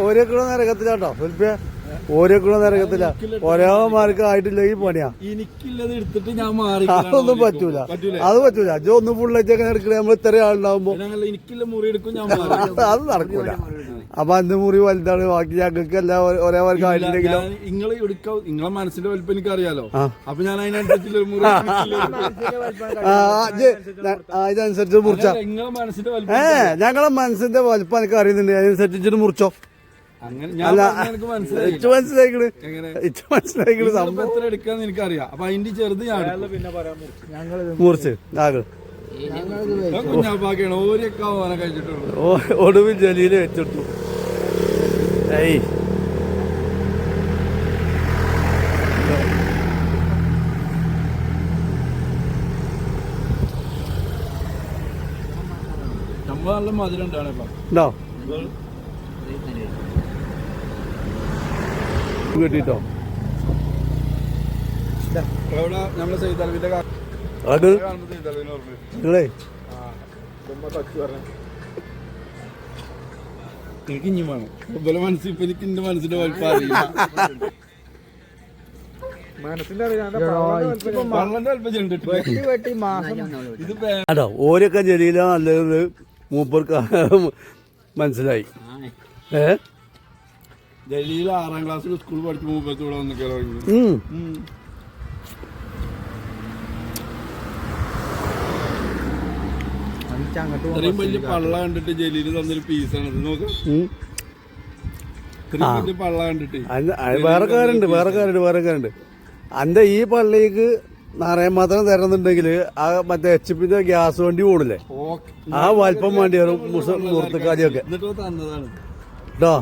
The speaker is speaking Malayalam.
ഓരോക്കിട നരകത്തിലാട്ടോ ഫിലിപ്പേ, ഓരോക്കിട നരകത്തില. ഒരേമാർക്ക് ആയിട്ടില്ലെങ്കിൽ പണിയാ. എനിക്കില്ലത് എടുത്തിട്ട് ഞാൻ മാറി. അതൊന്നും പറ്റൂല, അത് പറ്റൂല. അജോ ഒന്ന് ഫുള്ളായിട്ടൊക്കെ എടുക്കണേ നമ്മൾ ഇത്രയും ആളുണ്ടാവുമ്പോ എനിക്കില്ല മുറി എടുക്കും ഞാൻ. അത് നടക്കൂല. അപ്പൊ 5 മുറി വലുതാണ്, ബാക്കി ഞങ്ങൾക്ക് എല്ലാം ഒരേമാർക്ക് ആയിട്ടില്ലെങ്കിലും. നിങ്ങളെ എടുക്കാം, നിങ്ങളെ മനസ്സിന്റെ വലിപ്പം എനിക്ക് അറിയാലോ. അപ്പൊ ഞാൻ അതിനനുസരിച്ചുള്ള മുറി ഇതനുസരിച്ച് മുറിച്ച. നിങ്ങളെ മനസ്സിന്റെ വലിപ്പം ഞങ്ങളെ മനസ്സിന്റെ വലിപ്പം എനിക്ക് അറിയുന്നുണ്ട്, അതിനനുസരിച്ചിട്ട് മുറിച്ചോ. അല്ല മനസ്സിലായിക്കണ് സംഭവം എത്ര എടുക്കാന്ന് എനിക്കറിയാം. അപ്പൊ അതിന്റെ ചെറുത് ഞാൻ മുറിച്ച് കുഞ്ഞാപ്പാക്കാണ് ഓരൊക്കെ ഓനെ കഴിച്ചിട്ടുള്ളൂ. ഒടുവിൽ ജലീല് വെച്ചിട്ടു. സംഭവം നല്ല മധുരം ഉണ്ടാണ്. ഉണ്ടോ കിട്ടിട്ടോ നമ്മളെ സൈതാൽവിന്റെ അത് നിങ്ങളെ എനിക്ക് ഇനി വേണം. ഇതുപോലെ മനസ്സിൽ എനിക്ക് എന്റെ മനസ്സിന്റെ വലിപ്പം അറിയില്ല. അടോ ഓരൊക്കെ ജലീല നല്ലത് മൂപ്പർക്ക് മനസ്സിലായി. ജലീൽ 6ാം ക്ലാസ്സിൽ സ്കൂൾ പഠിച്ച് മൂപ്പത്തൂടെ വന്നിക്കലോ. ഇത്രയും വലിയ പള്ള കണ്ടിട്ട് ജലീല് തന്നൊരു പീസാണത്. നോക്കാം, ഇത്രയും വലിയ പള്ള കണ്ടിട്ട്. വേറെ കാര്യമുണ്ട്. അന്റെ ഈ പള്ളിക്ക് നിറയാൻ മാത്രം തരുന്നുണ്ടെങ്കിൽ ആ മറ്റേ HP ഗ്യാസ് വണ്ടി പോണില്ലേ, ആ വലിപ്പം വേണ്ടി വരും മുഹൂർത്തക്കാരിയൊക്കെ എന്നിട്ട് തന്നതാണ് കേട്ടോ.